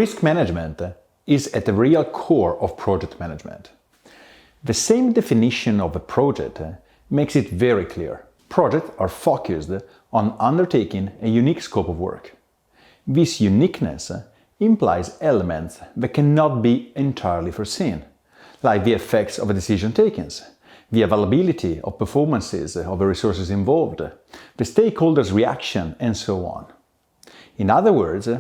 Risk management is at the real core of project management. The same definition of a project makes it very clear. Projects are focused on undertaking a unique scope of work. This uniqueness implies elements that cannot be entirely foreseen, like the effects of a decision taken, the availability of performances of the resources involved, the stakeholders' reaction, and so on. In other words,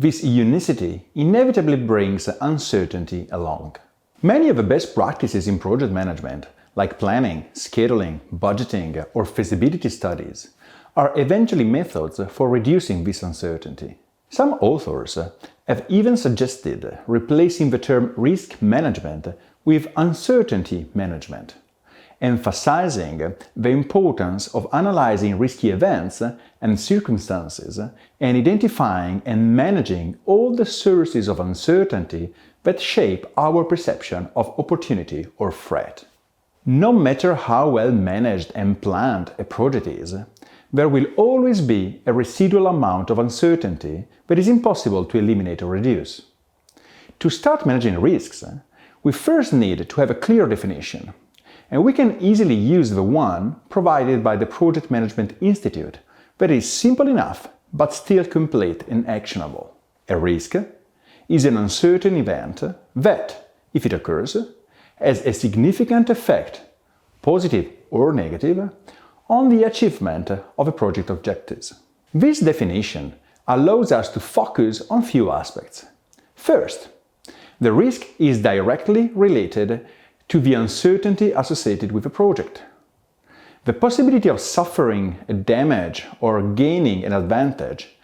this unicity inevitably brings uncertainty along. Many of the best practices in project management, like planning, scheduling, budgeting, or feasibility studies, are eventually methods for reducing this uncertainty. Some authors have even suggested replacing the term risk management with uncertainty management, emphasizing the importance of analyzing risky events and circumstances and identifying and managing all the sources of uncertainty that shape our perception of opportunity or threat. No matter how well managed and planned a project is, there will always be a residual amount of uncertainty that is impossible to eliminate or reduce. To start managing risks, we first need to have a clear definition, and we can easily use the one provided by the Project Management Institute that is simple enough but still complete and actionable. A risk is an uncertain event that, if it occurs, has a significant effect, positive or negative, on the achievement of a project objectives. This definition allows us to focus on few aspects. First, the risk is directly related to the uncertainty associated with a project. The possibility of suffering a damage or gaining an advantage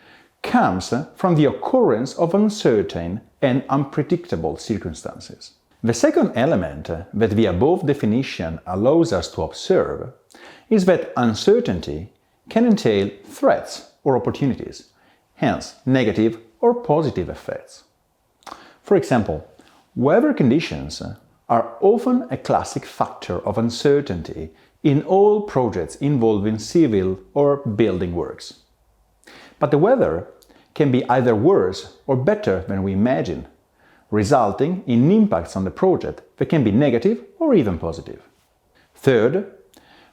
comes from the occurrence of uncertain and unpredictable circumstances. The second element that the above definition allows us to observe is that uncertainty can entail threats or opportunities, hence negative or positive effects. For example, weather conditions are often a classic factor of uncertainty in all projects involving civil or building works. But the weather can be either worse or better than we imagine, resulting in impacts on the project that can be negative or even positive. Third,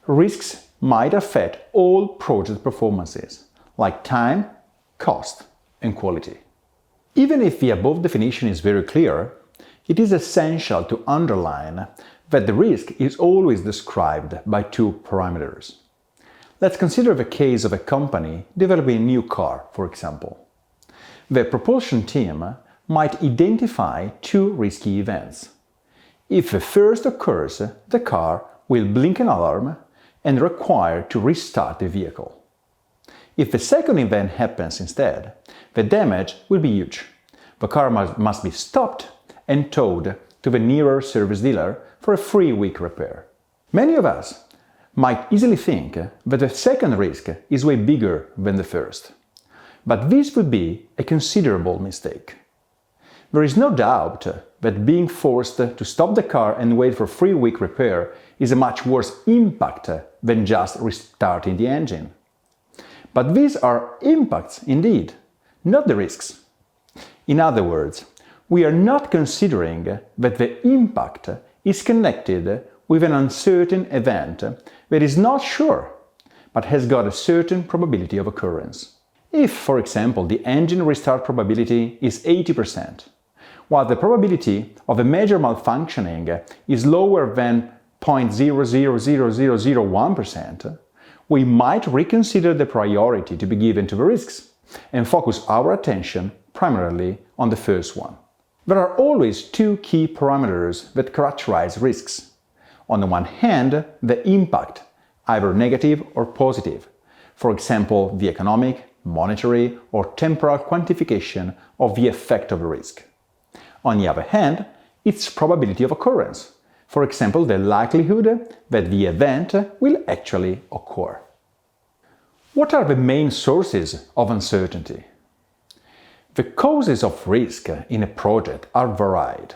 risks might affect all project performances, like time, cost, and quality. Even if the above definition is very clear, it is essential to underline that the risk is always described by two parameters. Let's consider the case of a company developing a new car, for example. The propulsion team might identify two risky events. If the first occurs, the car will blink an alarm and require to restart the vehicle. If the second event happens instead, the damage will be huge. The car must be stopped and towed to the nearer service dealer for a 3-week repair. Many of us might easily think that the second risk is way bigger than the first, but this would be a considerable mistake. There is no doubt that being forced to stop the car and wait for a 3-week repair is a much worse impact than just restarting the engine. But these are impacts indeed, not the risks. In other words, we are not considering that the impact is connected with an uncertain event that is not sure, but has got a certain probability of occurrence. If, for example, the engine restart probability is 80%, while the probability of a major malfunctioning is lower than 0.000001%, we might reconsider the priority to be given to the risks and focus our attention primarily on the first one. There are always two key parameters that characterize risks. On the one hand, the impact, either negative or positive. For example, the economic, monetary, or temporal quantification of the effect of a risk. On the other hand, its probability of occurrence. For example, the likelihood that the event will actually occur. What are the main sources of uncertainty? The causes of risk in a project are varied,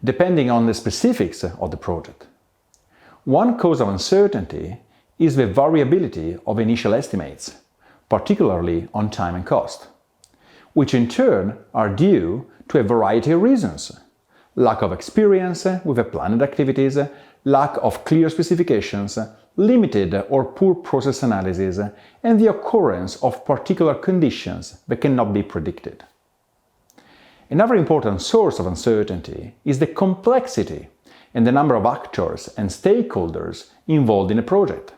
depending on the specifics of the project. One cause of uncertainty is the variability of initial estimates, particularly on time and cost, which in turn are due to a variety of reasons: lack of experience with the planned activities, lack of clear specifications, limited or poor process analysis, and the occurrence of particular conditions that cannot be predicted. Another important source of uncertainty is the complexity and the number of actors and stakeholders involved in a project.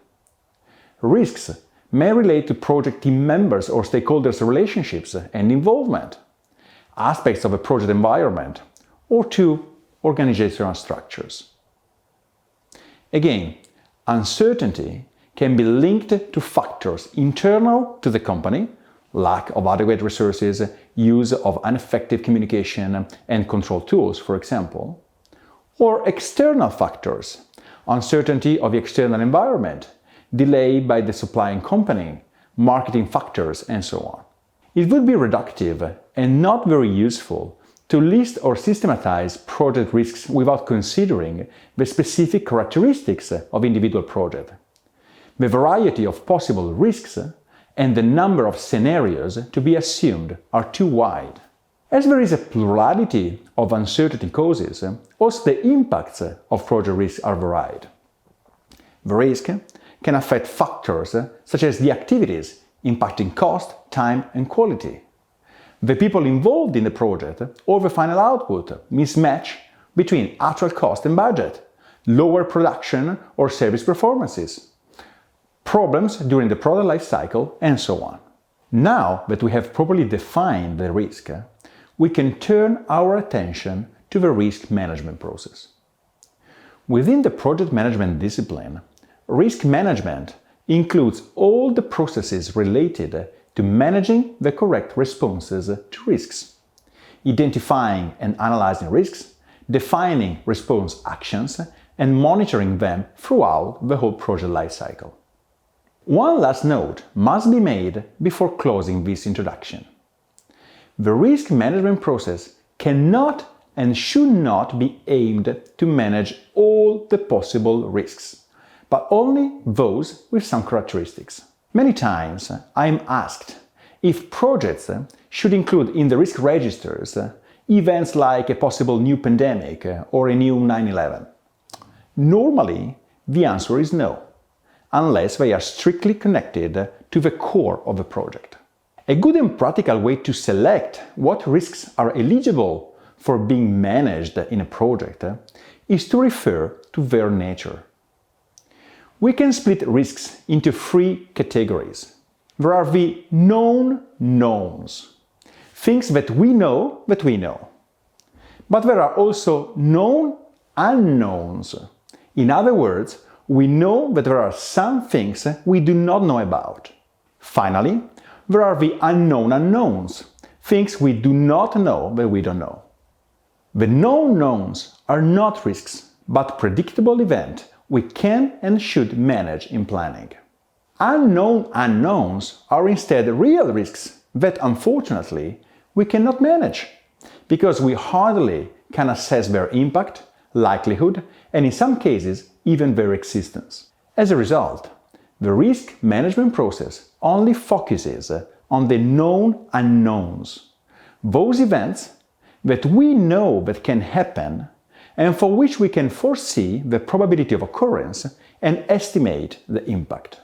Risks may relate to project team members or stakeholders' relationships and involvement, aspects of a project environment, or to organizational structures. Again, uncertainty can be linked to factors internal to the company, lack of adequate resources, use of ineffective communication and control tools, for example, or external factors, uncertainty of the external environment, delay by the supplying company, marketing factors, and so on. It would be reductive and not very useful to list or systematize project risks without considering the specific characteristics of individual projects, the variety of possible risks, and the number of scenarios to be assumed are too wide. As there is a plurality of uncertainty causes, also the impacts of project risks are varied. The risk can affect factors such as the activities impacting cost, time, and quality, the people involved in the project, or the final output, mismatch between actual cost and budget, lower production or service performances, problems during the product life cycle, and so on. Now that we have properly defined the risk, we can turn our attention to the risk management process. Within the project management discipline, risk management includes all the processes related to managing the correct responses to risks, identifying and analyzing risks, defining response actions, and monitoring them throughout the whole project life cycle. One last note must be made before closing this introduction. The risk management process cannot and should not be aimed to manage all the possible risks, but only those with some characteristics. Many times I am asked if projects should include in the risk registers events like a possible new pandemic or a new 9/11. Normally, the answer is no, unless they are strictly connected to the core of the project. A good and practical way to select what risks are eligible for being managed in a project is to refer to their nature. We can split risks into three categories. There are the known knowns, things that we know. But there are also known unknowns. In other words, we know that there are some things we do not know about. Finally, there are the unknown unknowns, things we do not know that we don't know. The known knowns are not risks, but predictable events we can and should manage in planning. Unknown unknowns are instead real risks that unfortunately we cannot manage, because we hardly can assess their impact, likelihood, and in some cases even their existence. As a result, the risk management process only focuses on the known unknowns, those events that we know that can happen and for which we can foresee the probability of occurrence and estimate the impact.